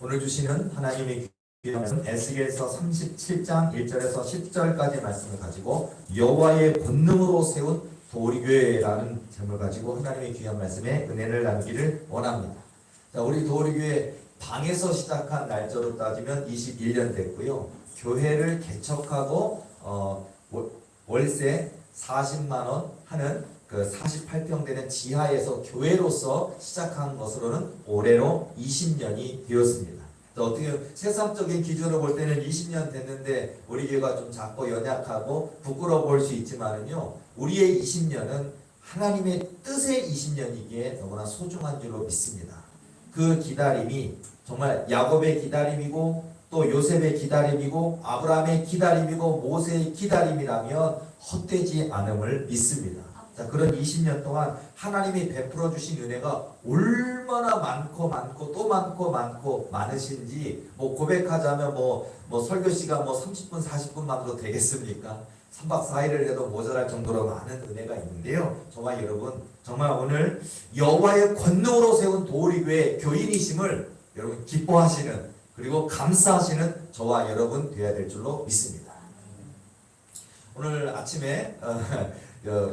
오늘 주시는 하나님의 귀한 말씀 에스겔서 37장 1절에서 10절까지 말씀을 가지고 여호와의 권능으로 세운 도리교회라는 제목을 가지고 하나님의 귀한 말씀에 은혜를 나누기를 원합니다. 자, 우리 도리교회 방에서 시작한 날짜로 따지면 21년 됐고요. 교회를 개척하고 월세 40만 원 하는 그 48평 되는 지하에서 교회로서 시작한 것으로는 올해로 20년이 되었습니다. 어떻게 세상적인 기준으로 볼 때는 20년 됐는데 우리 교회가 좀 작고 연약하고 부끄러워 보일 수 있지만은요, 우리의 20년은 하나님의 뜻의 20년이기에 너무나 소중한 줄로 믿습니다. 그 기다림이 정말 야곱의 기다림이고 또 요셉의 기다림이고 아브라함의 기다림이고 모세의 기다림이라면 헛되지 않음을 믿습니다. 자, 그런 20년 동안 하나님이 베풀어 주신 은혜가 얼마나 많고 또 많고 많으신지 고백하자면 설교 시간 30분 40분만도 되겠습니까? 3박 4일을 해도 모자랄 정도로 많은 은혜가 있는데요. 정말 여러분, 정말 오늘 여호와의 권능으로 세운 도리교회 교인이심을 여러분 기뻐하시는, 그리고 감사하시는 저와 여러분 되어야 될 줄로 믿습니다. 오늘 아침에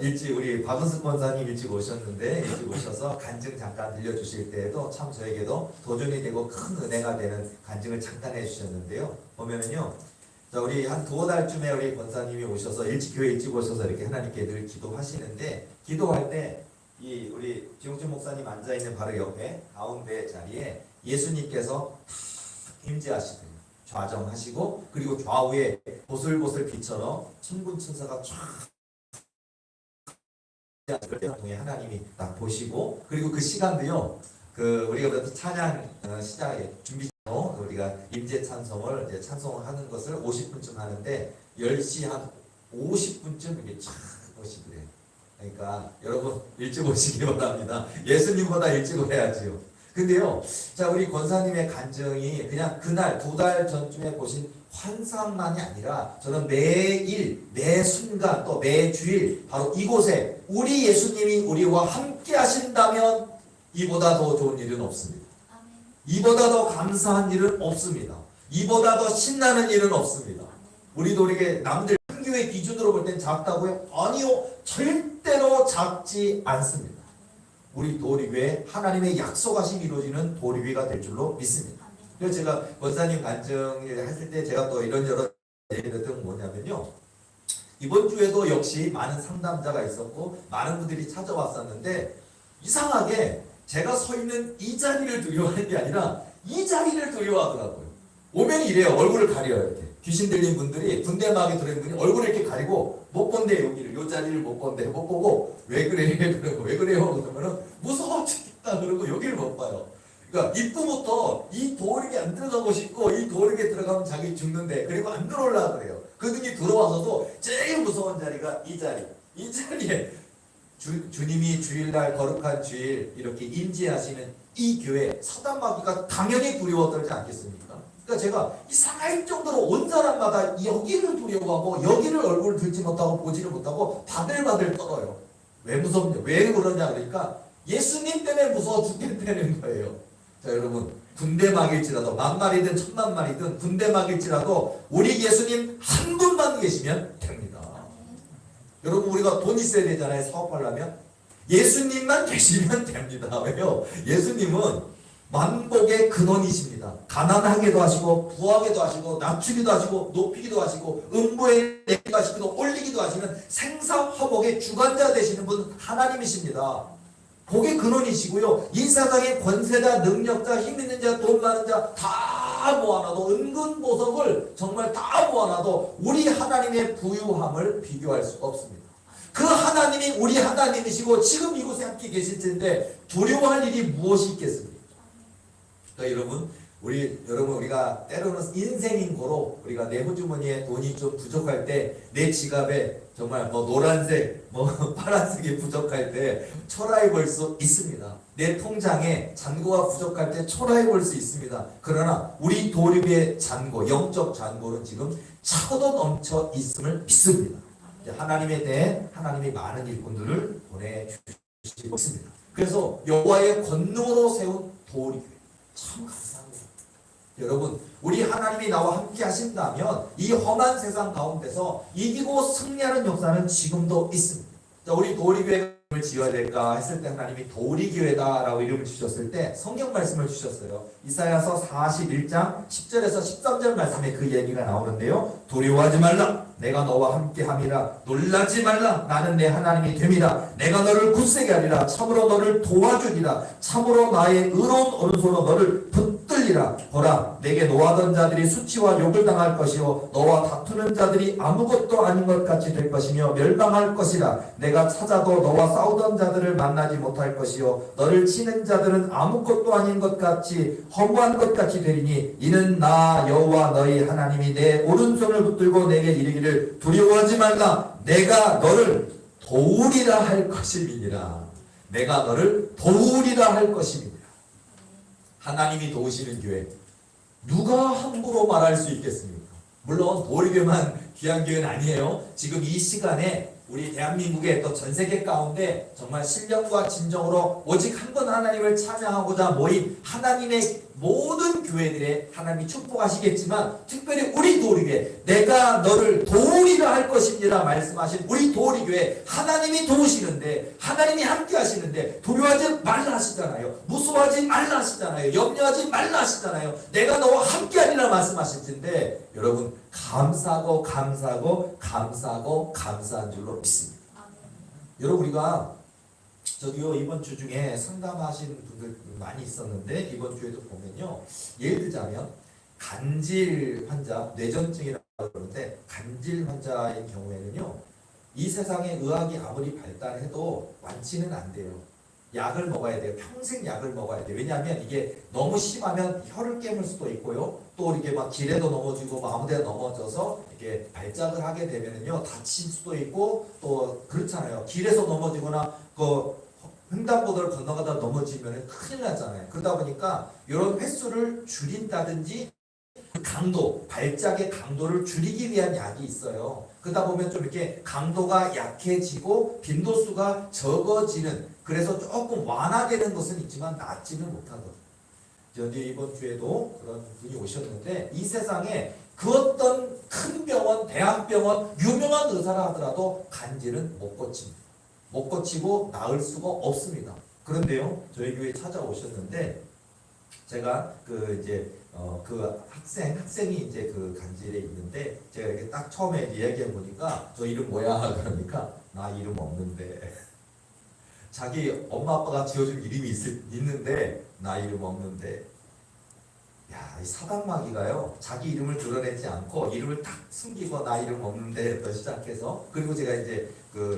일찍 우리 박은숙 권사님 일찍 오셨는데, 일찍 오셔서 간증 잠깐 들려주실 때에도 참 저에게도 도전이 되고 큰 은혜가 되는 간증을 잠깐 해주셨는데요. 보면은요, 자, 우리 한 두어 달쯤에 우리 권사님이 오셔서 교회 일찍 오셔서 이렇게 하나님께 늘 기도하시는데, 기도할 때 이 우리 지용준 목사님 앉아 있는 바로 옆에 가운데 자리에 예수님께서 다 임재하시더니 좌정하시고, 그리고 좌우에 보슬보슬 빛처럼 천군 천사가 쫙 통해 하나님이 딱 보시고, 그리고 그 시간도요, 우리가 찬양 시작에 준비 우리가 임재 찬송을 이제 찬송하는 것을 50분쯤 하는데 10시 한 50분쯤 이렇게 쫙 오시더래요. 그러니까 여러분 일찍 오시기 바랍니다. 예수님보다 일찍 오야지요. 근데요, 자, 우리 권사님의 간증이 그냥 그날 2달 전쯤에 보신 환상만이 아니라 저는 매일, 매 순간, 또 매주일 바로 이곳에 우리 예수님이 우리와 함께 하신다면 이보다 더 좋은 일은 없습니다. 이보다 더 감사한 일은 없습니다. 이보다 더 신나는 일은 없습니다. 우리도 우리에게 남들 큰 교회 기준으로 볼 땐 작다고요? 아니요, 절대로 작지 않습니다. 우리 도리교회 하나님의 약속하심이 이루어지는 도리교회가 될 줄로 믿습니다. 그래서 제가 권사님 간증을 했을 때 제가 또 이런저런 얘기를 들은 뭐냐면요, 이번 주에도 역시 많은 상담자가 있었고 많은 분들이 찾아왔었는데, 이상하게 제가 서 있는 이 자리를 두려워하는 게 아니라 이 자리를 두려워하더라고요. 오면 이래요. 얼굴을 가려요. 이렇게 귀신 들린 분들이, 군대막에 들어있는 분이 얼굴을 이렇게 가리고 못 본대, 여기를, 요 자리를 못 본대, 못 보고 왜 그래? 그러고 왜 그래요? 그러면은 무서워 죽겠다 그러고 여기를 못 봐요. 그러니까 입구부터 이 도리에 안 들어가고 싶고, 이 도리에 들어가면 자기 죽는데, 그리고 안 들어올라 그래요. 그들이 들어와서도 제일 무서운 자리가 이 자리. 이 자리에 주님이 주일날 거룩한 주일 이렇게 임재하시는 이 교회 서담하기가 당연히 두려워 떨지 않겠습니까? 그러니까 제가 이상할 정도로 온 사람마다 여기를 두려워하고 여기를 얼굴 들지 못하고 보지를 못하고 바들바들 떨어요. 왜 무섭냐? 왜 그러냐? 그러니까 예수님 때문에 무서워 죽겠다는 거예요. 자, 여러분, 군대막일지라도 만마리든 천만마리든 군대막일지라도 우리 예수님 한 분만 계시면 됩니다. 여러분, 우리가 돈 있어야 되잖아요. 사업하려면. 예수님만 계시면 됩니다. 왜요? 예수님은 만복의 근원이십니다. 가난하게도 하시고 부하게도 하시고 낮추기도 하시고 높이기도 하시고 음부에 내기도 하시고 올리기도 하시는 생사화복의 주관자 되시는 분 하나님이십니다. 복의 근원이시고요, 이 세상의 권세자, 능력자, 힘 있는 자, 돈 많은 자 다 모아놔도, 은근 보석을 정말 다 모아놔도 우리 하나님의 부유함을 비교할 수 없습니다. 그 하나님이 우리 하나님이시고 지금 이곳에 함께 계실 텐데 두려워할 일이 무엇이 있겠습니까? 그러니까 여러분, 우리가 때로는 인생인 고로 우리가 내 호주머니에 돈이 좀 부족할 때, 내 지갑에 정말 노란색, 파란색이 부족할 때 초라해 볼 수 있습니다. 내 통장에 잔고가 부족할 때 초라해 볼 수 있습니다. 그러나 우리 도리교의 잔고, 영적 잔고는 지금 차도 넘쳐 있음을 믿습니다. 하나님에 대해 하나님이 많은 일꾼들을 보내주시고 있습니다. 그래서 여호와의 권능으로 세운 도리교회, 참 감사합니다. 여러분, 우리 하나님이 나와 함께 하신다면 이 험한 세상 가운데서 이기고 승리하는 역사는 지금도 있습니다. 자, 우리 도리교회를 지어야 될까 했을 때 하나님이 도리교회다라고 이름을 주셨을 때 성경 말씀을 주셨어요. 이사야서 41장 10절에서 13절 말씀에 그 얘기가 나오는데요. 두려워하지 말라. 내가 너와 함께 함이라. 놀라지 말라. 나는 내 하나님이 됨이라. 내가 너를 굳세게 하리라. 참으로 너를 도와주리라. 참으로 나의 의로운 오른손으로 너를 붙들리라. 보라, 내게 노하던 자들이 수치와 욕을 당할 것이요 너와 다투는 자들이 아무것도 아닌 것 같이 될 것이며 멸망할 것이라. 내가 찾아도 너와 싸우던 자들을 만나지 못할 것이요 너를 치는 자들은 아무것도 아닌 것 같이 허무한 것 같이 되리니 이는 나 여호와 너희 하나님이 내 오른손을 붙들고 내게 이르기를 두려워하지 말라. 내가 너를 도우리라 할 것임이니라. 내가 너를 도우리라 할 것임이니라. 하나님이 도우시는 교회, 누가 함부로 말할 수 있겠습니까? 물론 도리교만 귀한 교회는 아니에요. 지금 이 시간에 우리 대한민국의 또 전 세계 가운데 정말 신령과 진정으로 오직 한 분 하나님을 찬양하고자 모인 하나님의 모든 교회들에 하나님이 축복하시겠지만 특별히 우리 도리교회, 내가 너를 도우리라 할 것입니다 말씀하신 우리 도리교회, 하나님이 도우시는데, 하나님이 함께 하시는데 두려워하지 말라 하시잖아요. 무서워하지 말라 하시잖아요. 염려하지 말라 하시잖아요. 내가 너와 함께 하리라 말씀하실 텐데 여러분, 감사하고 감사하고 감사하고 감사한 줄로 믿습니다. 여러분, 우리가 저기요 이번 주 중에 상담하신 분들 많이 있었는데 이번 주에도 보면요, 예를 들자면 간질 환자, 뇌전증이라고 그러는데 간질 환자의 경우에는요, 이 세상에 의학이 아무리 발달해도 완치는 안 돼요. 약을 먹어야 돼요. 평생 약을 먹어야 돼요. 왜냐하면 이게 너무 심하면 혀를 깨물 수도 있고요. 또 이렇게 막 길에도 넘어지고 뭐 아무데나 넘어져서 이렇게 발작을 하게 되면은요 다칠 수도 있고, 또 그렇잖아요. 길에서 넘어지거나 그 횡단보도를 건너가다 넘어지면 큰일 나잖아요. 그러다 보니까 이런 횟수를 줄인다든지 강도, 발작의 강도를 줄이기 위한 약이 있어요. 그러다 보면 좀 이렇게 강도가 약해지고 빈도수가 적어지는, 그래서 조금 완화되는 것은 있지만 낫지는 못하거든요. 이제 이번 주에도 그런 분이 오셨는데 이 세상에 그 어떤 큰 병원, 대학병원, 유명한 의사라 하더라도 간질은 못 고칩니다. 못 고치고 나을 수가 없습니다. 그런데요, 저희 교회에 찾아오셨는데 제가 그 학생이 이제 그 간질에 있는데 제가 이렇게 딱 처음에 이야기해 보니까 저 이름 뭐야? 그러니까 나 이름 없는데, 자기 엄마 아빠가 지어준 이름이 있는데 나 이름 없는데, 야, 이 사당마귀가요 자기 이름을 드러내지 않고 이름을 딱 숨기고 나 이름 없는데 부터 시작해서, 그리고 제가 이제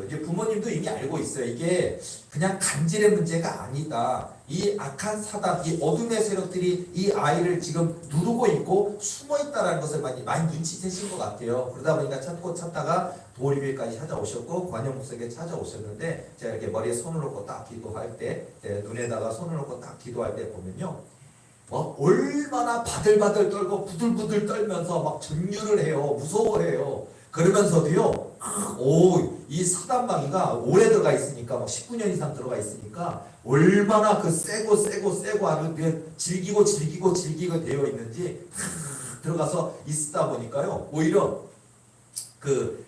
이제 부모님도 이미 알고 있어요. 이게 그냥 간질의 문제가 아니다. 이 악한 사단, 이 어둠의 세력들이 이 아이를 지금 누르고 있고 숨어 있다라는 것을 많이 눈치채신 것 같아요. 그러다 보니까 찾다가 도리교회까지 찾아오셨고 관영 목사에게 찾아오셨는데, 제가 이렇게 머리에 손을 놓고 딱 기도할 때, 눈에다가 손을 놓고 딱 기도할 때 보면요, 얼마나 바들바들 떨고 부들부들 떨면서 막 전율을 해요. 무서워해요. 그러면서도요, 이 사단마귀가 오래 들어가 있으니까, 막 19년 이상 들어가 있으니까, 얼마나 그 세고 아주 질기고 되어 있는지 들어가서 있다 보니까요, 오히려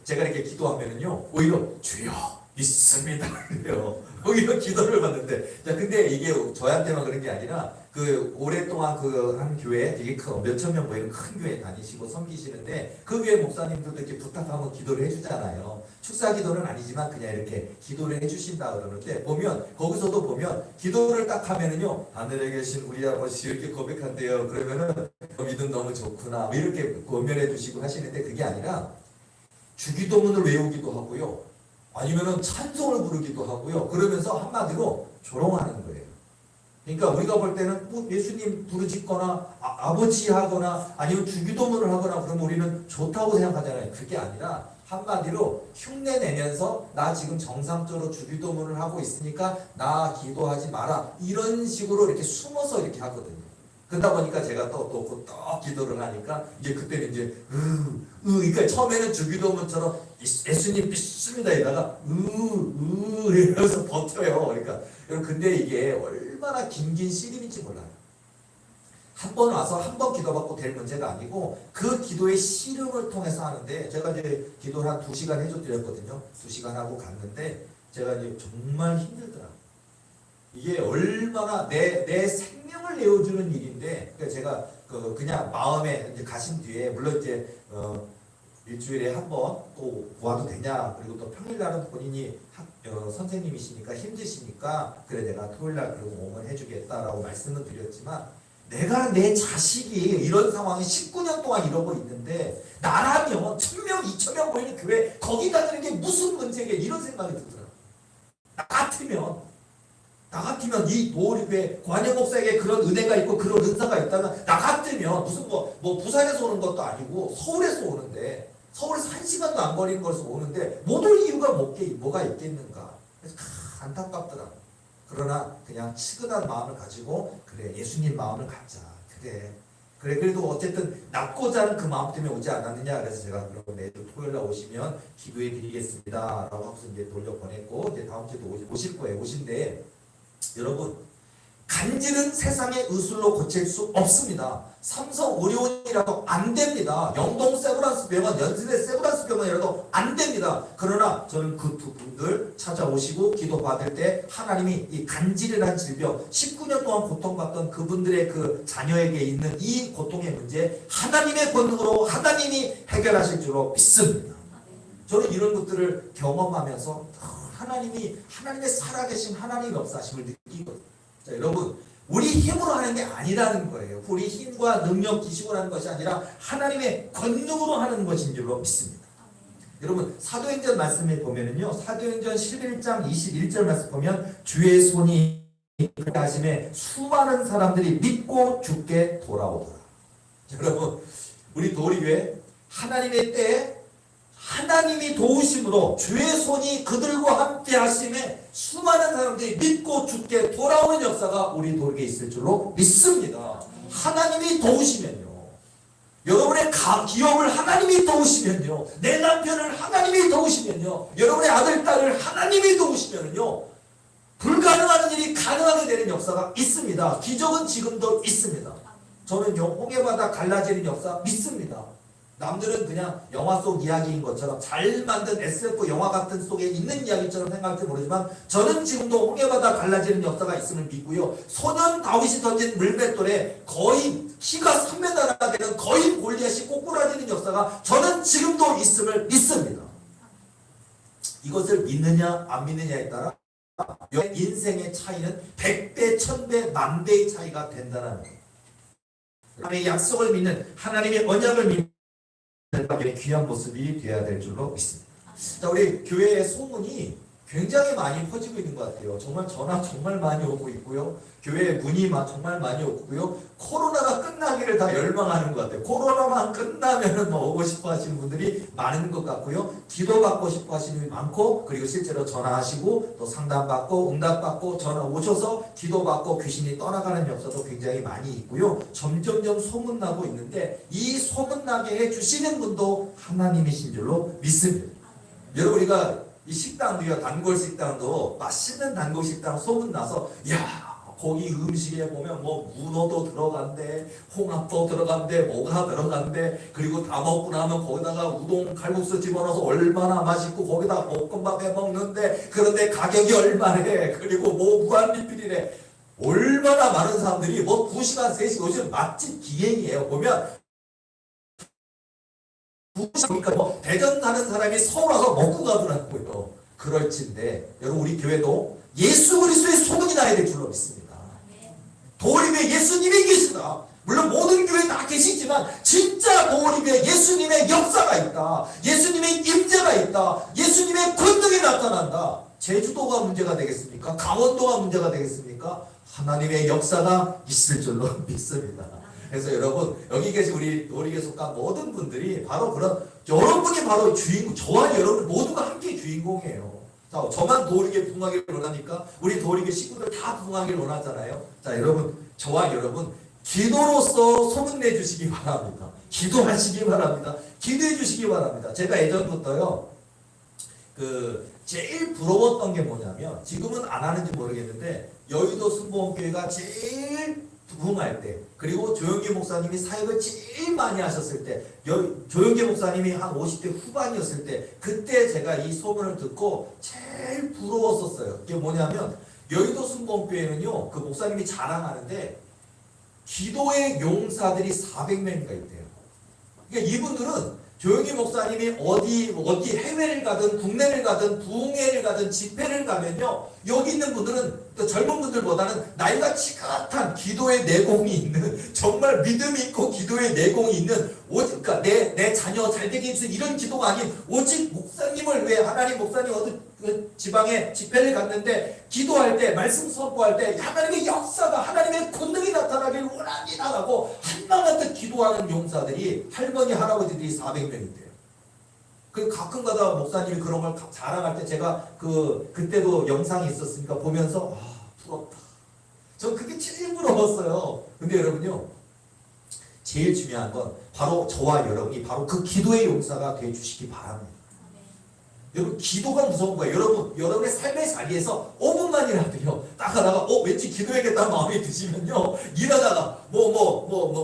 제가 이렇게 기도하면은요, 오히려 주여 믿습니다. 그래요. 오히려 기도를 받는데, 자, 근데 이게 저한테만 그런 게 아니라, 오랫동안 한 교회, 되게 몇천 명 모이는 큰 교회 다니시고 섬기시는데, 그 교회 목사님들도 이렇게 부탁하면 기도를 해주잖아요. 축사 기도는 아니지만 그냥 이렇게 기도를 해주신다 그러는데, 거기서도 보면, 기도를 딱 하면은요, 하늘에 계신 우리 아버지 이렇게 고백한대요. 그러면은, 믿음 너무 좋구나. 이렇게 고면해 주시고 하시는데, 그게 아니라, 주기도문을 외우기도 하고요. 아니면은 찬송을 부르기도 하고요. 그러면서 한마디로 조롱하는 거예요. 그러니까 우리가 볼 때는 예수님 부르짖거나 아버지 하거나 아니면 주기도문을 하거나 그러면 우리는 좋다고 생각하잖아요. 그게 아니라 한마디로 흉내 내면서 나 지금 정상적으로 주기도문을 하고 있으니까 나 기도하지 마라. 이런 식으로 이렇게 숨어서 이렇게 하거든요. 그러다 보니까 제가 또 기도를 하니까 이제 그때는 이제 그러니까 처음에는 주기도문처럼 예수님 믿습니다 이다가 이러면서 버텨요. 그러니까 여러분, 근데 이게 얼마나 긴 씨름인지 몰라요. 한 번 와서 한 번 기도받고 될 문제가 아니고 그 기도의 씨름을 통해서 하는데, 제가 이제 기도를 한 2시간 해줘드렸거든요. 2시간 하고 갔는데 제가 이제 정말 힘들더라고요. 이게 얼마나 내 생명을 내어주는 일인데, 제가 그냥 마음에 이제 가신 뒤에, 물론 이제 일주일에 한 번 또 보아도 되냐, 그리고 또 평일날은 본인이 선생님이시니까 힘드시니까 그래 내가 토요일날 그리고 몸을 해주겠다라고 말씀을 드렸지만, 내가 내 자식이 이런 상황이 19년 동안 이러고 있는데 나라면 1000명 2000명 모이는 교회 거기 가는 게 무슨 문제게, 이런 생각이 들더라고요. 나 같으면 이 도리교회 관영 목사에게 그런 은혜가 있고 그런 은사가 있다면, 나 같으면 무슨 뭐 부산에서 오는 것도 아니고 서울에서 오는데, 서울에서 1시간도 안 걸리는 곳에서 오는데 못 올 이유가 뭐가 있겠는가. 그래서 안타깝더라고요. 그러나 그냥 치근한 마음을 가지고, 그래 예수님 마음을 갖자, 그래 그래도 어쨌든 낫고자 하는 그 마음 때문에 오지 않았느냐. 그래서 제가 그럼 매주 토요일날 오시면 기도해 드리겠습니다 라고 하고서 이제 돌려보냈고, 이제 다음 주에도 오실 거예요. 오신데, 여러분, 간질은 세상의 의술로 고칠 수 없습니다. 삼성 의료원이라도 안 됩니다. 영동 세브란스 병원, 연세대 세브란스 병원이라도 안 됩니다. 그러나 저는 그 두 분들 찾아오시고 기도 받을 때 하나님이 이 간질이라는 질병, 19년 동안 고통받던 그분들의 그 자녀에게 있는 이 고통의 문제, 하나님의 권능으로 하나님이 해결하실 줄로 믿습니다. 저는 이런 것들을 경험하면서 하나님의 살아계신 하나님의 역사심을 느끼거든요. 자, 여러분, 우리 힘으로 하는 게 아니라는 거예요. 우리 힘과 능력 기식으로 하는 것이 아니라 하나님의 권능으로 하는 것인 줄로 믿습니다. 여러분, 사도행전 말씀에 보면은요, 사도행전 11장 21절 말씀 보면, 주의 손이 하심에 수많은 사람들이 믿고 죽게 돌아오더라. 여러분, 우리 도리교회 하나님의 때에 하나님이 도우심으로 주의 손이 그들과 함께 하심에 수많은 사람들이 믿고 죽게 돌아오는 역사가 우리 도리교회에 있을 줄로 믿습니다. 하나님이 도우시면요, 여러분의 기업을 하나님이 도우시면요, 내 남편을 하나님이 도우시면요, 여러분의 아들, 딸을 하나님이 도우시면요, 불가능한 일이 가능하게 되는 역사가 있습니다. 기적은 지금도 있습니다. 저는요, 홍해바다 갈라지는 역사 믿습니다. 남들은 그냥 영화 속 이야기인 것처럼, 잘 만든 SF 영화 같은 속에 있는 이야기처럼 생각할지 모르지만, 저는 지금도 홍해바다 갈라지는 역사가 있음을 믿고요, 소년 다윗이 던진 물맷돌에 거의 키가 3m나 되는 거의 골리앗이 꼬꾸라지는 역사가 저는 지금도 있음을 믿습니다. 이것을 믿느냐 안 믿느냐에 따라 인생의 차이는 100배, 1000배, 만배의 차이가 된다는 거예요. 하나님의 약속을 믿는, 하나님의 언약을 믿는 귀한 모습이 되어야 될 줄로 믿습니다. 자, 우리 교회의 소문이 굉장히 많이 퍼지고 있는 것 같아요. 정말 전화 정말 많이 오고 있고요. 교회에 문의 정말 많이 오고요. 코로나가 끝나기를 다 열망하는 것 같아요. 코로나만 끝나면은 오고 싶어 하시는 분들이 많은 것 같고요. 기도받고 싶어 하시는 분이 많고, 그리고 실제로 전화하시고 또 상담받고 응답받고 전화 오셔서 기도받고 귀신이 떠나가는 역사도 굉장히 많이 있고요. 점점점 소문나고 있는데, 이 소문나게 해주시는 분도 하나님이신 줄로 믿습니다. 여러분, 우리가 이 식당도요, 단골 식당도, 맛있는 단골 식당 소문나서, 야, 거기 음식에 보면 뭐 문어도 들어간대, 홍합도 들어간대, 뭐가 들어간대, 그리고 다 먹고 나면 거기다가 우동 칼국수 집어넣어서 얼마나 맛있고, 거기다 볶음밥 해 먹는데, 그런데 가격이 얼마래, 그리고 뭐 무한리필이래. 얼마나 많은 사람들이 뭐 2시간 3시간 요즘 맛집 기행이에요. 보면 그러니까 뭐 대전 사는 사람이 서울 와서 먹고 가더라고요. 그럴진데, 여러분, 우리 교회도 예수 그리스도의 소문이 나야 될 줄로 믿습니다. 도립에 예수님이 계시다. 물론 모든 교회에 다 계시지만 진짜 도립에 예수님의 역사가 있다. 예수님의 임재가 있다. 예수님의 권능이 나타난다. 제주도가 문제가 되겠습니까? 강원도가 문제가 되겠습니까? 하나님의 역사가 있을 줄로 믿습니다. 그래서 여러분, 여기 계신 우리 도립에 속한 모든 분들이 바로 그런, 여러분이 바로 주인공, 저와 여러분 모두가 함께 주인공이에요. 자, 저만 도리게 부흥하기를 원하니까 우리 도리게 식구들 다 부흥하기를 원하잖아요. 자, 여러분, 저와 여러분 기도로서 소문내 주시기 바랍니다. 기도하시기 바랍니다. 기도해 주시기 바랍니다. 제가 예전부터요, 제일 부러웠던 게 뭐냐면, 지금은 안 하는지 모르겠는데, 여의도 순복음교회가 제일 부흥할 때, 그리고 조영기 목사님이 사역을 제일 많이 하셨을 때, 조영기 목사님이 한 50대 후반이었을 때, 그때 제가 이 소문을 듣고 제일 부러웠었어요. 이게 뭐냐면 여의도 순복음교회는요, 그 목사님이 자랑하는데 기도의 용사들이 400명인가 있대요. 그러니까 이분들은 조영기 목사님이 어디 해외를 가든 국내를 가든 부흥회를 가든 집회를 가면요, 여기 있는 분들은 또 젊은 분들보다는 나이가 지긋한 기도의 내공이 있는, 정말 믿음이 있고 기도의 내공이 있는, 오직 그러니까 내 자녀 잘 되게 해주세요 이런 기도가 아닌, 오직 목사님을 위해, 하나님 목사님 어디 지방에 집회를 갔는데 기도할 때, 말씀 선포할 때 하나님의 역사가, 하나님의 권능이 나타나길 원하니 나가고 한마음껏 기도하는 용사들이, 할머니 할아버지들이 400명인데요. 그 가끔가다 목사님이 그런 걸 자랑할 때 제가 그때도 영상이 있었으니까 보면서 부럽다. 전 그게 제일 부러웠어요. 근데 여러분요, 제일 중요한 건 바로 저와 여러분이 바로 그 기도의 용사가 돼 주시기 바랍니다. 여러분, 기도가 무서운 거예요. 여러분의 삶의 자리에서 5분만이라도요, 딱 하다가 왠지 기도해야겠다는 마음이 드시면요, 일하다가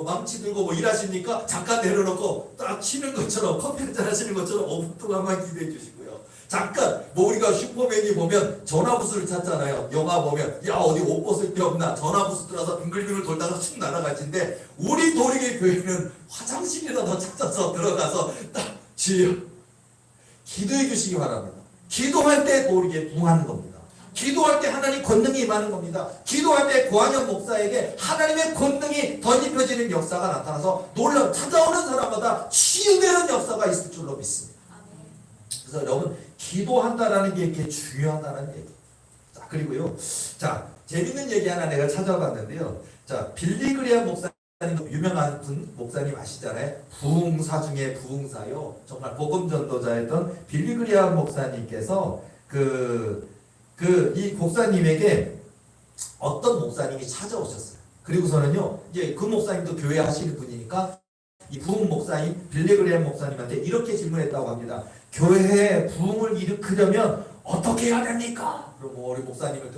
망치 들고 일하십니까? 잠깐 내려놓고 딱 쉬는 것처럼, 커피 한잔 하시는 것처럼 5분 동안만 기도해 주시고요. 잠깐 우리가 슈퍼맨이 보면 전화부스를 찾잖아요. 영화 보면 야 어디 옷 벗을 데 없나, 전화부스 들어서 빙글빙글 돌다가 쑥 날아가신데, 우리 도리의 교회는 화장실이라도 찾아서 들어가서 딱 주여 기도해 주시기 바랍니다. 기도할 때 도리에 부응하는 겁니다. 기도할 때 하나님 권능이 임하는 겁니다. 기도할 때 고한영 목사에게 하나님의 권능이 덧입혀지는 역사가 나타나서 찾아오는 사람마다 치유되는 역사가 있을 줄로 믿습니다. 그래서 여러분, 기도한다라는 게 이렇게 중요하다는 얘기. 자, 그리고요, 재밌는 얘기 하나 내가 찾아봤는데요. 빌리그리암 목사, 유명한 목사님 아시잖아요. 부흥사 중에 부흥사요. 정말 복음 전도자였던 빌리그리암 목사님께서 이 목사님에게 어떤 목사님이 찾아오셨어요. 그리고서는요, 이제 그 목사님도 교회 하시는 분이니까 이 부흥 목사님 빌리그리암 목사님한테 이렇게 질문했다고 합니다. 교회에 부흥을 일으키려면 어떻게 해야 됩니까? 그리고 우리 목사님은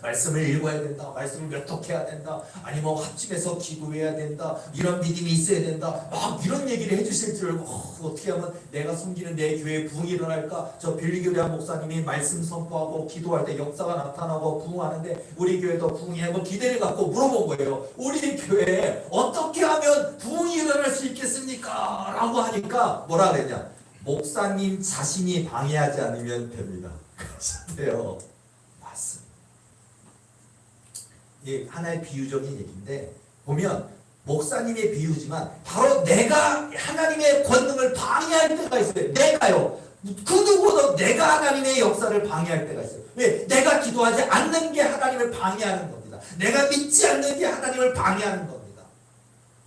말씀을 읽어야 된다, 말씀을 몇 톡 해야 된다, 아니면 합집에서 기도해야 된다, 이런 믿음이 있어야 된다, 막 이런 얘기를 해주실 줄 알고 어떻게 하면 내가 섬기는 내 교회에 부흥이 일어날까? 저 빌리그리암 목사님이 말씀 선포하고 기도할 때 역사가 나타나고 부흥하는데 우리 교회도 부흥이 한번 기대를 갖고 물어본 거예요. 우리 교회에 어떻게 하면 부흥이 일어날 수 있겠습니까? 라고 하니까 뭐라 그랬냐? 목사님 자신이 방해하지 않으면 됩니다. 그래요. 맞습니다. 이게 하나의 비유적인 얘기인데, 보면 목사님의 비유지만 바로 내가 하나님의 권능을 방해할 때가 있어요. 내가요. 그 누구보다 내가 하나님의 역사를 방해할 때가 있어요. 왜? 내가 기도하지 않는 게 하나님을 방해하는 겁니다. 내가 믿지 않는 게 하나님을 방해하는 겁니다.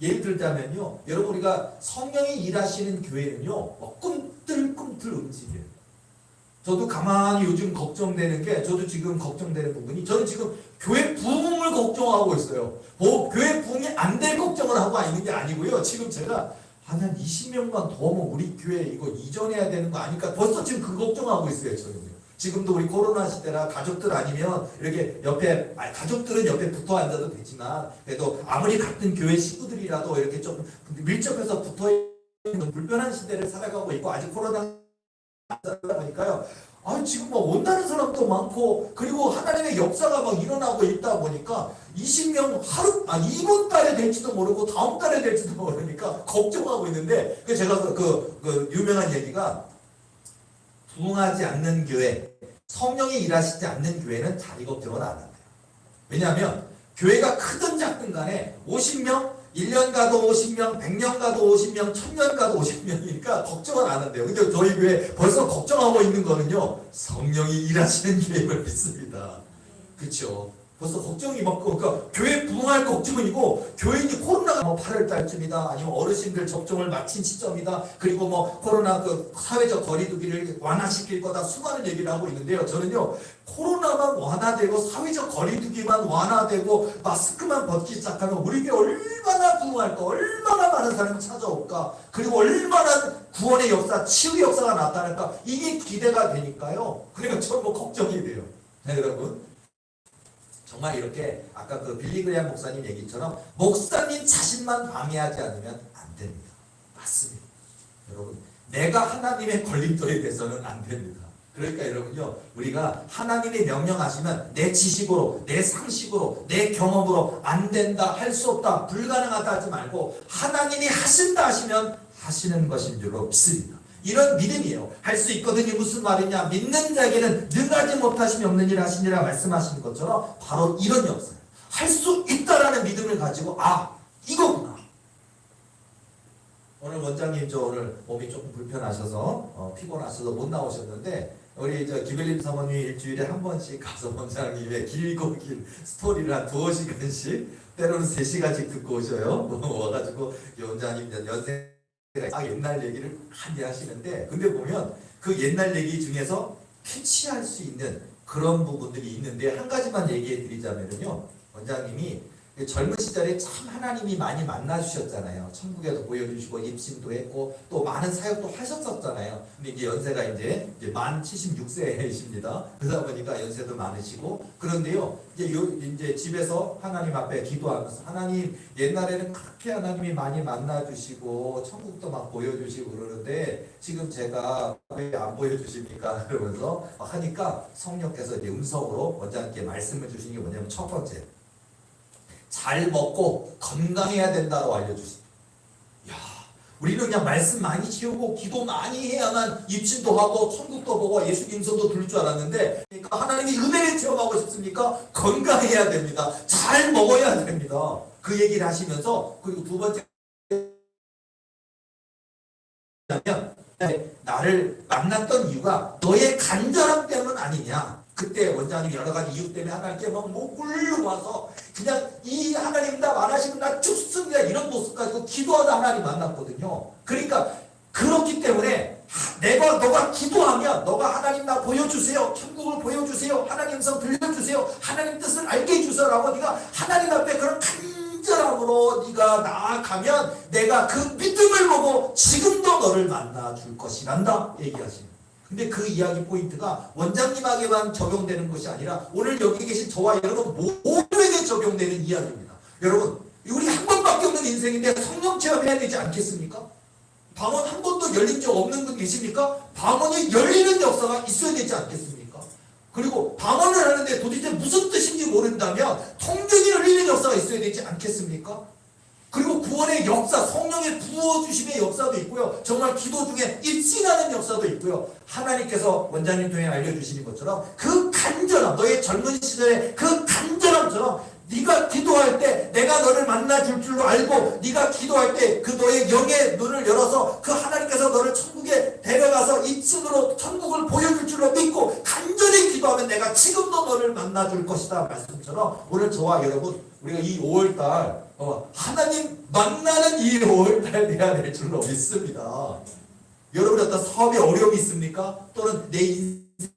예를 들자면요, 여러분, 우리가 성령이 일하시는 교회는요, 꿈틀꿈틀 움직여요. 저도 가만히 요즘 걱정되는 게, 저도 지금 걱정되는 부분이, 저는 지금 교회 부흥을 걱정하고 있어요. 교회 부흥이 안 될 걱정을 하고 있는 게 아니고요. 지금 제가 한 20명만 더 오면 우리 교회 이거 이전해야 되는 거 아닐까, 벌써 지금 그 걱정하고 있어요, 저는요. 지금도 우리 코로나 시대라 가족들 아니면 이렇게 옆에, 가족들은 옆에 붙어 앉아도 되지만, 그래도 아무리 같은 교회 식구들이라도 이렇게 좀 밀접해서 붙어 있는 불편한 시대를 살아가고 있고, 아직 코로나 보니까요. 지금 온다는 사람도 많고, 그리고 하나님의 역사가 일어나고 있다 보니까 20명 이번 달에 될지도 모르고 다음 달에 될지도 모르니까 걱정하고 있는데, 제가 그 유명한 얘기가, 부흥하지 않는 교회, 성령이 일하시지 않는 교회는 자리 걱정을 안 한대요. 왜냐하면 교회가 크든 작든 간에 50명, 1년 가도 50명, 100년 가도 50명, 1000년 가도 50명이니까 걱정을 안 한대요. 근데 저희 교회 벌써 걱정하고 있는 거는요, 성령이 일하시는 교회를 믿습니다. 그렇죠? 벌써 걱정이 그러니까 교회 부흥할 걱정이고, 교인이 코로나가 8월 달쯤이다, 아니면 어르신들 접종을 마친 시점이다, 그리고 코로나 사회적 거리두기를 완화시킬 거다, 수많은 얘기를 하고 있는데요. 저는요, 코로나만 완화되고 사회적 거리두기만 완화되고 마스크만 벗기 시작하면 우리 교회 얼마나 부흥할까, 얼마나 많은 사람이 찾아올까, 그리고 얼마나 구원의 역사, 치유의 역사가 나타날까, 이게 기대가 되니까요. 그러니까 저는 걱정이 돼요. 네, 여러분. 정말 이렇게 아까 그 빌리그레암 목사님 얘기처럼 목사님 자신만 방해하지 않으면 안 됩니다. 맞습니다. 여러분, 내가 하나님의 걸림돌이 돼서는 안 됩니다. 그러니까 여러분요, 우리가 하나님이 명령하시면 내 지식으로, 내 상식으로, 내 경험으로 안 된다, 할 수 없다, 불가능하다 하지 말고 하나님이 하신다 하시면 하시는 것인 줄로 믿습니다. 이런 믿음이에요. 할 수 있거든요. 무슨 말이냐? 믿는 자에게는 능하지 못하심이 없는 일 하시니라 말씀하시는 것처럼 바로 이런 역사예요. 할 수 있다라는 믿음을 가지고 이거구나. 오늘 원장님 저 오늘 몸이 조금 불편하셔서 피곤하셔서 못 나오셨는데 우리 저 김일림 사모님 일주일에 한 번씩 가서 원장님의 길고 긴 스토리를 한 2시간씩 때로는 3시간씩 듣고 오셔요. 와가지고 원장님 연세가 옛날 얘기를 많이 하시는데 근데 보면 그 옛날 얘기 중에서 캐치할 수 있는 그런 부분들이 있는데 한 가지만 얘기해 드리자면요. 원장님이 젊은 시절에 참 하나님이 많이 만나주셨잖아요. 천국에도 보여주시고 입신도 했고 또 많은 사역도 하셨었잖아요. 근데 이제 연세가 이제 만 76세이십니다. 그러다 보니까 연세도 많으시고 그런데요. 이제 집에서 하나님 앞에 기도하면서 하나님 옛날에는 그렇게 하나님이 많이 만나주시고 천국도 막 보여주시고 그러는데 지금 제가 왜 안 보여주십니까? 그러면서 하니까 성령께서 이제 음성으로 원장님께 말씀을 주신 게 뭐냐면 첫 번째. 잘 먹고 건강해야 된다고 알려주십니다. 야, 우리는 그냥 말씀 많이 채우고 기도 많이 해야만 입신도 하고 천국도 보고 예수 임성도 들을 줄 알았는데 그러니까 하나님이 은혜를 체험하고 싶습니까? 건강해야 됩니다. 잘 먹어야 됩니다. 그 얘기를 하시면서 그리고 두 번째 나를 만났던 이유가 너의 간절함 때문 아니냐. 그때 원장님이 여러 가지 이유 때문에 하나님께 막 꿀르고 와서 그냥 이 하나님 나 만나시면 나 죽습니다 이런 모습 가지고 기도하다 하나님 만났거든요. 그러니까 그렇기 때문에 너가 기도하면 너가 하나님 나 보여주세요. 천국을 보여주세요. 하나님 성 들려주세요. 하나님 뜻을 알게 해주세요 라고 네가 하나님 앞에 그런 간절함으로 네가 나아가면 내가 그 믿음을 보고 지금도 너를 만나줄 것이란다 얘기하십니다. 근데 그 이야기 포인트가 원장님에게만 적용되는 것이 아니라 오늘 여기 계신 저와 여러분 모두에게 적용되는 이야기입니다. 여러분 우리 한 번밖에 없는 인생인데 성령 체험해야 되지 않겠습니까? 방언 한 번도 열린 적 없는 분 계십니까? 방언이 열리는 역사가 있어야 되지 않겠습니까? 그리고 방언을 하는데 도대체 무슨 뜻인지 모른다면 통증이 흘리는 역사가 있어야 되지 않겠습니까? 그리고 구원의 역사, 성령의 부어주심의 역사도 있고요. 정말 기도 중에 입신하는 역사도 있고요. 하나님께서 원장님 통해 알려주시는 것처럼 그 간절함, 너의 젊은 시절의 그 간절함처럼 네가 기도할 때 내가 너를 만나줄 줄로 알고 네가 기도할 때 그 너의 영의 눈을 열어서 그 하나님께서 너를 천국에 데려가서 2층으로 천국을 보여줄 줄로 믿고 간절히 기도하면 내가 지금도 너를 만나줄 것이다 말씀처럼 오늘 저와 여러분 우리가 이 5월달 하나님 만나는 이 5월달 돼야 될 줄로 믿습니다. 여러분 어떤 사업에 어려움이 있습니까? 또는 내 인생이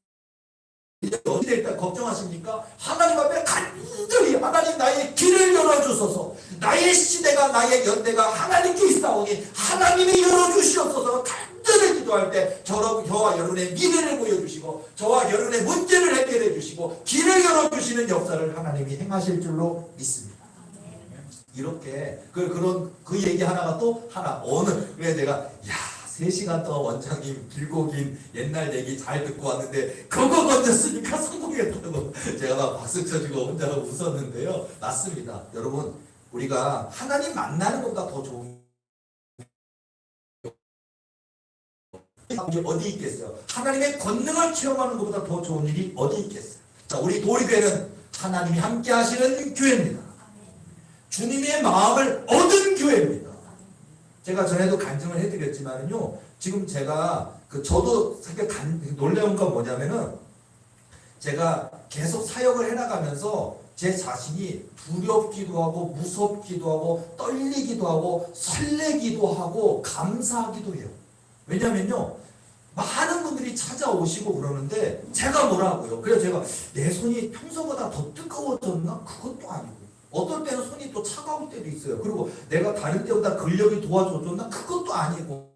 어디 될까 걱정하십니까? 하나님 앞에 간절히 하나님 나의 길을 열어주소서. 나의 시대가 나의 연대가 하나님께 있사오니 하나님이 열어주시옵소서. 간절히 기도할 때 저와 여러분의 미래를 보여주시고 저와 여러분의 문제를 해결해 주시고 길을 열어주시는 역사를 하나님이 행하실 줄로 믿습니다. 이렇게 그 얘기 하나가 또 하나 그래서 제가 3시간 동안 원장님 길고 긴 옛날 얘기 잘 듣고 왔는데 그거 건졌으니까 성공했다고 제가 막 박수 쳐주고 혼자 웃었는데요. 맞습니다. 여러분 우리가 하나님 만나는 것보다 더 좋은 어디 있겠어요? 하나님의 권능을 체험하는 것보다 더 좋은 일이 어디 있겠어요? 자, 우리 도리교회는 하나님이 함께 하시는 교회입니다. 주님의 마음을 얻은 교회입니다. 제가 전에도 간증을 해드렸지만요. 지금 제가 저도 되게 놀라운 건 뭐냐면은 제가 계속 사역을 해나가면서 제 자신이 두렵기도 하고 무섭기도 하고 떨리기도 하고 설레기도 하고 감사하기도 해요. 왜냐면요. 많은 분들이 찾아오시고 그러는데 제가 뭐라고요? 그래서 제가 내 손이 평소보다 더 뜨거워졌나? 그것도 아니고 어떨 때는 손이 또 차가울 때도 있어요. 그리고 내가 다른 때보다 근력이 도와줬나? 그것도 아니고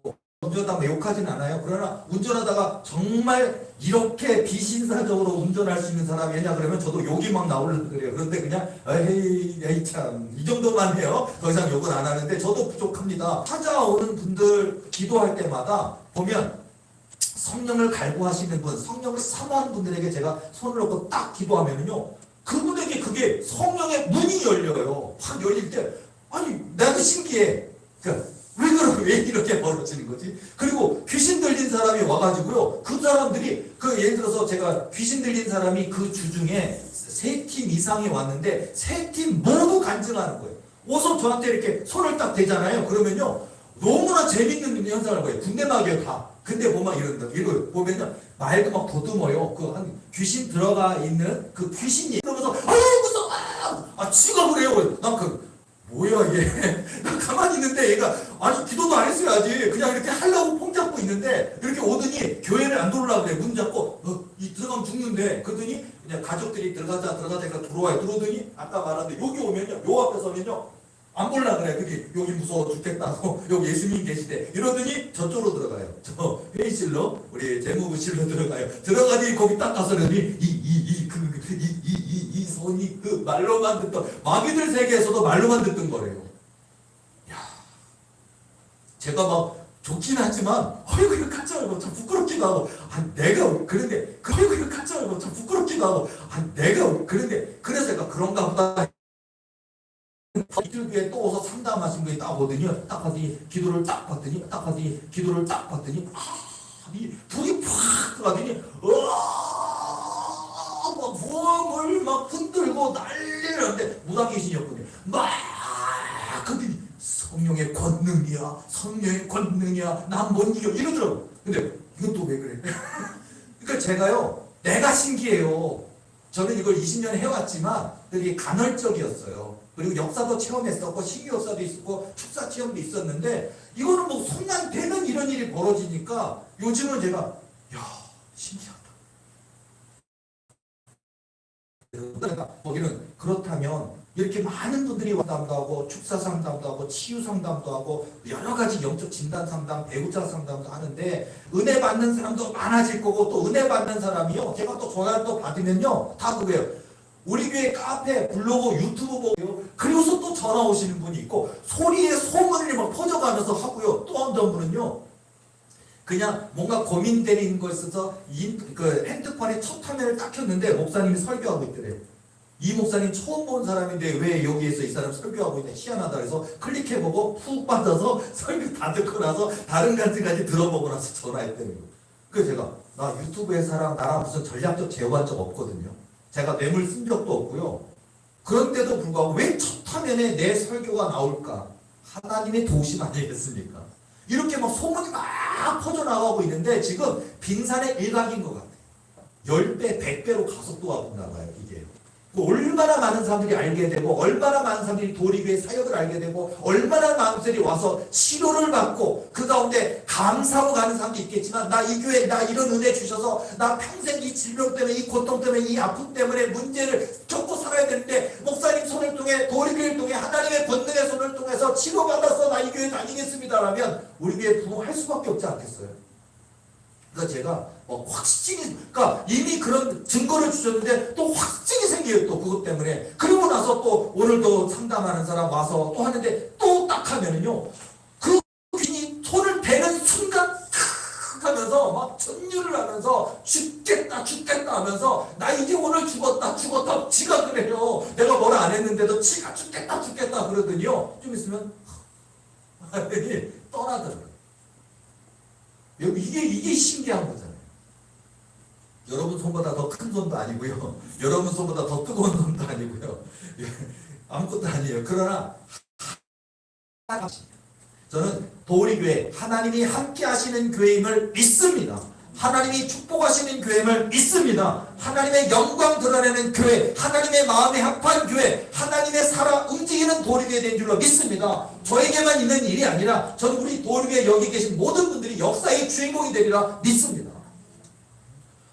운전하다가 욕하진 않아요. 그러나 운전하다가 정말 이렇게 비신사적으로 운전할 수 있는 사람이냐 그러면 저도 욕이 막 나오려고 그래요. 그런데 그냥 에이 참 이 정도만 해요. 더 이상 욕은 안 하는데 저도 부족합니다. 찾아오는 분들 기도할 때마다 보면 성령을 갈구하시는 분, 성령을 사모하는 분들에게 제가 손을 놓고 딱 기도하면은요, 그분에게 그게 성령의 문이 열려요. 확 열릴 때, 아니, 나도 신기해. 그러니까, 왜 이렇게 벌어지는 거지? 그리고 귀신 들린 사람이 와가지고요, 그 사람들이, 예를 들어서 제가 귀신 들린 사람이 그 주 중에 3팀 이상이 왔는데, 3팀 모두 간증하는 거예요. 어서 저한테 이렇게 손을 딱 대잖아요. 그러면요, 너무나 재밌는 현상을 봐요. 군대막이에요, 다. 근데 보면 이런다. 이거 보면요, 말도 막 더듬어요. 한 귀신 들어가 있는 그 귀신이 이러면서, 아유, 무서워! 죽어버려요. 뭐야, 얘. 나 가만히 있는데 얘가, 아니, 기도도 안 했어야지. 그냥 이렇게 하려고 폼 잡고 있는데, 이렇게 오더니 교회를 안 들어오려고 그래. 문 잡고, 들어가면 죽는데. 그러더니, 그냥 가족들이 들어가자, 그러니까 들어와요. 들어오더니, 아까 말한 여기 오면요, 요 앞에 서면요, 안 볼라 그래. 그게 여기 무서워 죽겠다고. 여기 예수님 계시대. 이러더니 저쪽으로 들어가요. 저 회의실로, 우리 재무부실로 들어가요. 들어가니 거기 딱 가서는 이 손이 그 말로만 듣던, 마귀들 세계에서도 말로만 듣던 거래요. 야, 제가 막 좋긴 하지만, 어이구, 이거 같지 말고, 좀 부끄럽기도 하고, 그런데, 이거 같지 말고, 좀 부끄럽기도 하고, 그런데, 그래서 제가 그런가 보다. 이틀 뒤에 또 어서 상담하신 분이 딱 오더니, 딱 하더니, 기도를 딱 봤더니, 이 불이 팍 들어가더니, 막 부엉을 막 흔들고 난리를 무당 귀신이었거든요. 그러더니, 성령의 권능이야, 난 못 이겨, 이러더라고. 근데, 이건 또 왜 그래? 그러니까 제가요, 내가 신기해요. 저는 이걸 20년 해왔지만, 되게 간헐적이었어요. 그리고 역사도 체험했었고, 신유 역사도 있었고, 축사 체험도 있었는데, 이거는 뭐 손만 대면 이런 일이 벌어지니까, 요즘은 제가, 야, 신기하다. 거기는 그렇다면, 이렇게 많은 분들이 상담도 하고, 축사 상담도 하고, 치유 상담도 하고, 여러 가지 영적 진단 상담, 배우자 상담도 하는데, 은혜 받는 사람도 많아질 거고, 또 은혜 받는 사람이요, 제가 또 전화를 또 받으면요, 다 그거예요. 우리 교회 카페, 블로그, 유튜브 보고요. 그리고서 또 전화 오시는 분이 있고, 소리에 소문이 막 퍼져가면서 하고요. 또 어떤 분은요, 그냥 뭔가 고민되는 거 있어서 핸드폰에 첫 화면을 딱 켰는데 목사님이 설교하고 있더래요. 이 목사님 처음 본 사람인데 왜 여기에서 이 사람 설교하고 있냐, 희한하다 그래서 클릭해보고 푹 빠져서 설교 다 듣고 나서 다른 가지까지 들어보고 나서 전화했대요. 그래서 제가, 나 유튜브에 사람 나랑 무슨 전략적 제어한 적 없거든요. 제가 뇌물 쓴 적도 없고요. 그런데도 불구하고 왜 첫 화면에 내 설교가 나올까? 하나님의 도우심 아니겠습니까? 이렇게 막 소문이 막 퍼져나가고 있는데 지금 빙산의 일각인 것 같아요. 10배, 100배로 가속도가 나가요, 이게. 얼마나 많은 사람들이 알게 되고, 얼마나 많은 사람들이 도리교회 사역을 알게 되고, 얼마나 많은 사람들이 와서 치료를 받고, 그 가운데 감사하고 가는 사람도 있겠지만, 나 이 교회, 나 이런 은혜 주셔서, 나 평생 이 질병 때문에, 이 고통 때문에, 이 아픔 때문에 문제를 겪고 살아야 되는데, 목사님 손을 통해, 도리교회를 통해, 하나님의 권능의 손을 통해서 치료받아서 나 이 교회 다니겠습니다. 라면, 우리 교회 부흥할 수밖에 없지 않겠어요? 그러니까 제가 확신이, 그러니까 이미 그런 증거를 주셨는데 또 확신이 생겨요. 또 그것 때문에. 그리고 나서 또 오늘도 상담하는 사람 와서 또 하는데 또 딱 하면은요, 그 귀신이 손을 대는 순간 하면서 막 전율을 하면서 죽겠다 하면서 나 이제 오늘 죽었다 지가 그래요. 내가 뭐라 안 했는데도 지가 죽겠다 그러더니요, 좀 있으면 떠나더라고요. 이게 신기한 거잖아요. 여러분 손보다 더 큰 손도 아니고요. 여러분 손보다 더 뜨거운 손도 아니고요. 아무것도 아니에요. 그러나 저는 도리교회, 하나님이 함께 하시는 교회임을 믿습니다. 하나님이 축복하시는 교회임을 믿습니다. 하나님의 영광 드러내는 교회, 하나님의 마음에 합한 교회, 하나님의 살아 움직이는 도리교회 된 줄로 믿습니다. 저에게만 있는 일이 아니라 저는 우리 도리교회 여기 계신 모든 분들이 역사의 주인공이 되리라 믿습니다.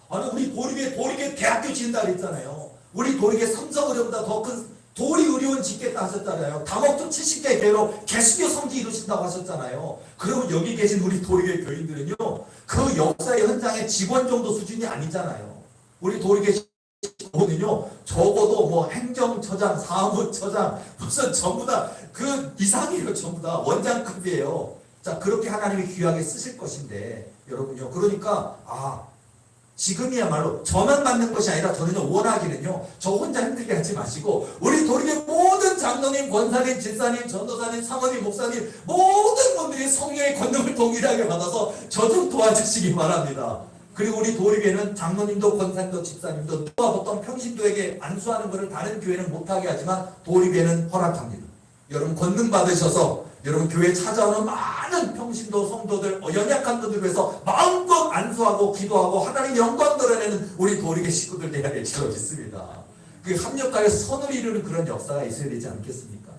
아니, 우리 도리교회 대학교 지은다 그랬잖아요. 우리 도리교회 삼성의료보다 더 큰 도리 의료원 짓겠다 하셨잖아요. 다목적 70개 교회로 개수교 성지 이루신다고 하셨잖아요. 그러면 여기 계신 우리 도리교회 교인들은요, 그 역사의 현장의 직원 정도 수준이 아니잖아요. 우리 도리교회 보면요, 적어도 뭐 행정처장, 사무처장, 무슨 전부 다 그 이상이에요. 전부 다 원장급이에요. 자, 그렇게 하나님이 귀하게 쓰실 것인데, 여러분요, 그러니까 지금이야말로 저만 받는 것이 아니라 저는요, 원하기는요, 저 혼자 힘들게 하지 마시고 우리 도리교회 모든 장로님, 권사님, 집사님, 전도사님, 사모님, 목사님 모든 분들이 성령의 권능을 동일하게 받아서 저 좀 도와주시기 바랍니다. 그리고 우리 도리교회는 장로님도 권사님도 집사님도 누가 어떤 평신도에게 안수하는 것을 다른 교회는 못하게 하지만 도리교회는 허락합니다. 여러분 권능 받으셔서 여러분 교회에 찾아오는 많은 평신도 성도들, 연약한 분들 위해서 마음껏 안수하고 기도하고 하나님 영광 드러내는 우리 도리교회 식구들 되어야 될 줄 믿습니다. 그 합력하여 선을 이루는 그런 역사가 있어야 되지 않겠습니까?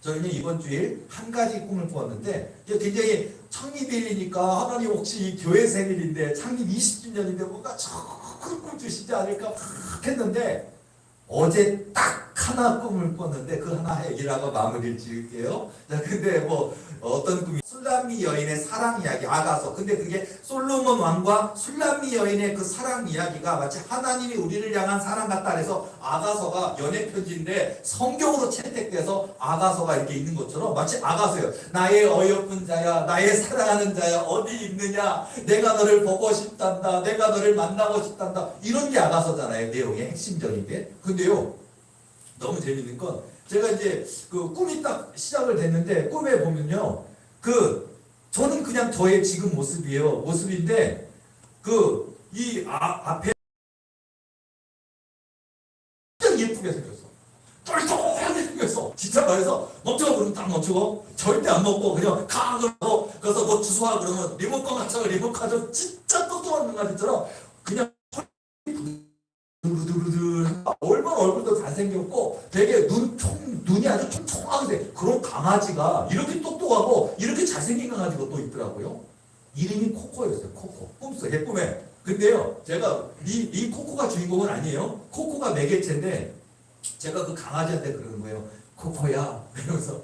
저희는 이번 주일 한 가지 꿈을 꾸었는데, 굉장히 창립일이니까 하나님 혹시 이 교회 생일인데 창립 20주년인데 뭔가 좋은 꿈 주시지 않을까 막 했는데, 어제 딱 하나 꿈을 꿨는데 그 하나 얘기라고 마무리를 지을게요. 자, 근데 뭐 어떤 꿈이, 술람미 여인의 사랑 이야기, 아가서. 근데 그게 솔로몬 왕과 술람미 여인의 그 사랑 이야기가 마치 하나님이 우리를 향한 사랑 같다 해서 아가서가 연애 편지인데 성경으로 채택돼서 아가서가 이렇게 있는 것처럼 마치 아가서예요. 나의 어여쁜 자야, 나의 사랑하는 자야, 어디 있느냐, 내가 너를 보고 싶단다, 내가 너를 만나고 싶단다, 이런 게 아가서잖아요. 내용의 핵심적인 게. 근데요, 너무 재밌는 건, 제가 이제 그 꿈이 딱 시작을 됐는데, 꿈에 보면요, 저는 그냥 저의 지금 모습인데, 앞에 진짜 예쁘게 생겼어. 똘똘하게 생겼어. 진짜 말해서, 멈춰 그러면 딱 멈추고, 절대 안 먹고, 그냥 그래서 뭐 주소하 그러면 리모컨 맞춰, 리모컨 진짜 똑똑한 강아지처럼, 그냥 얼마나 얼굴도 잘생겼고 되게 눈이 아주 총총하게 돼. 그런 강아지가 이렇게 똑똑하고 이렇게 잘생긴 강아지가 또 있더라고요. 이름이 코코였어요. 코코. 꿈속에 꿈에. 근데요, 제가 이 코코가 주인공은 아니에요. 코코가 매개체인데 제가 그 강아지한테 그러는 거예요. 코코야, 이러면서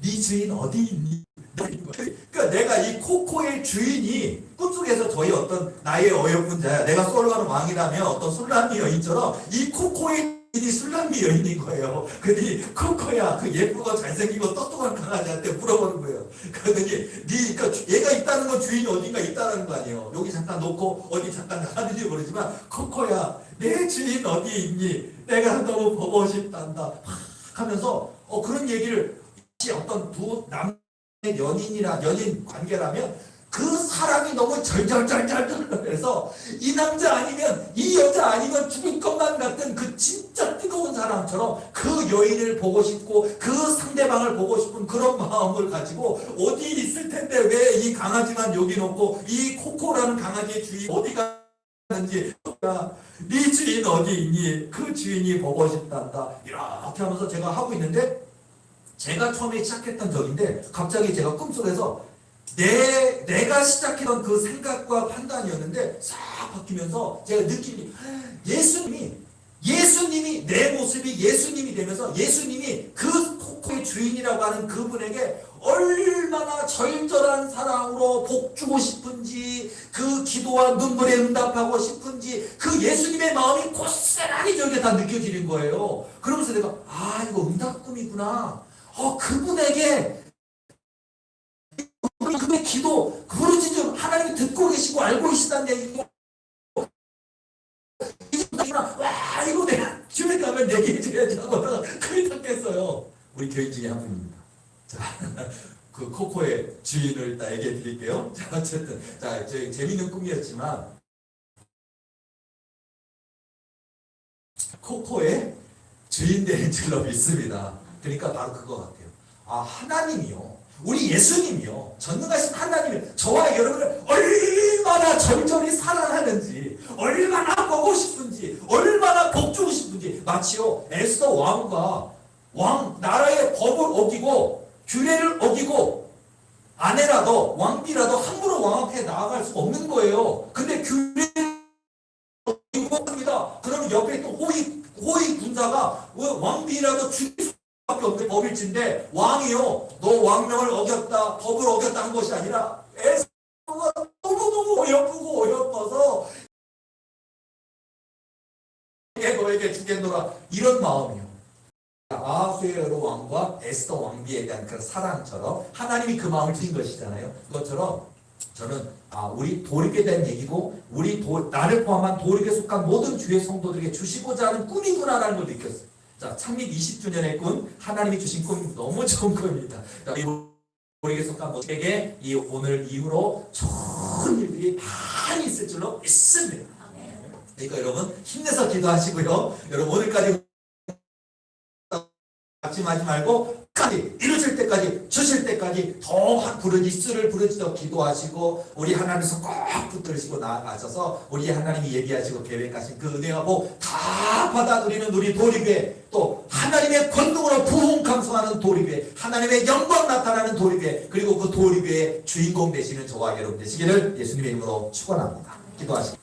네 주인 어디 있니? 그러니까 내가 이 코코의 주인이 꿈속에서 저희 어떤 나의 어여쁜 자야, 내가 솔로몬 왕이라면 어떤 술람미 여인처럼 이 코코의 주인이 술람미 여인인 거예요. 그러더니 코코야, 그 예쁘고 잘생기고 똑똑한 강아지한테 물어보는 거예요. 그러더니 그러니까 얘가 있다는 건 주인이 어딘가 있다는 거 아니에요. 여기 잠깐 놓고 어디 잠깐 나가는지 모르지만, 코코야, 내 주인 어디 있니? 내가 너무 보고 싶단다 하면서 그런 얘기를, 어떤 두 연인 관계라면 그 사랑이 너무 절절절절해서 이 남자 아니면 이 여자 아니면 죽을 것만 같은 그 진짜 뜨거운 사랑처럼 그 여인을 보고 싶고 그 상대방을 보고 싶은 그런 마음을 가지고, 어디 있을 텐데 왜 이 강아지만 여기 놓고 이 코코라는 강아지의 주인 어디 가는지, 네 주인 어디 있니? 그 주인이 보고 싶단다. 이렇게 하면서 제가 하고 있는데, 제가 처음에 시작했던 적인데 갑자기 제가 꿈속에서 내가 시작했던 그 생각과 판단이었는데 싹 바뀌면서 제가 느낌이, 예수님이 내 모습이 예수님이 되면서 예수님이 그 코코의 주인이라고 하는 그분에게 얼마나 절절한 사랑으로 복 주고 싶은지, 그 기도와 눈물에 응답하고 싶은지, 그 예수님의 마음이 고스란히 저게 다 느껴지는 거예요. 그러면서 내가 이거 응답꿈이구나. 그분에게 그분의 기도, 부르짖음 하나님이 듣고 계시고 알고 계시다는 얘기고, 와, 이거 내가 주에 가면 얘기해줘야지 하고 큰일 났겠어요. 우리 교인 중에 한 분입니다. 자, 그 코코의 주인을 딱 얘기해 드릴게요. 자, 어쨌든 재밌는 꿈이었지만 코코의 주인 되는 줄로 믿습니다. 그러니까 바로 그거 같아요. 하나님이요, 우리 예수님이요, 전능하신 하나님이 저와 여러분을 얼마나 절절히 사랑하는지, 얼마나 보고 싶은지, 얼마나 복주고 싶은지, 마치요 에스더 왕과 나라의 법을 어기고 규례를 어기고 아내라도 왕비라도 함부로 왕 앞에 나아갈 수 없는 거예요. 근데 규례를 어기고 합니다. 그러면 옆에 또 호위 군사 지도자가 왕비라도 죽일 수밖에 없는 법일진데 왕이요, 너 왕명을 어겼다, 법을 어겼다 한 것이 아니라 에사가 너무너무 어여쁘고 어여뻐서 너에게 주겠노라, 이런 마음이요. 아하수에로 왕과 에스더 왕비에 대한 그런 사랑처럼 하나님이 그 마음을 주신 것이잖아요. 그것처럼 저는 우리 도립에 대한 얘기고, 나를 포함한 도립에 속한 모든 주의 성도들에게 주시고자 하는 꿈이구나라는 걸 느꼈어요. 자, 창립 20주년의 꿈, 하나님이 주신 꿈 너무 좋은 꿈입니다. 도립에 속한 모두에게 이 오늘 이후로 좋은 일들이 많이 있을 줄로 믿습니다. 그러니까 여러분 힘내서 기도하시고요. 여러분 오늘까지 낙심하지 말고 끝까지 이루실 때까지, 주실 때까지 더 부르짖으를 부르짖어 기도하시고, 우리 하나님께서 꼭 붙들으시고 나아가셔서 우리 하나님이 예비하시고 계획하신 그 은혜와 복 다 받아 누리는 우리 도립에, 또 하나님의 권능으로 부흥 강성하는 도립에, 하나님의 영광 나타나는 도립에, 그리고 그 도립의 주인공 되시는 저와 여러분 되시기를 예수님의 이름으로 축원합니다. 기도하시고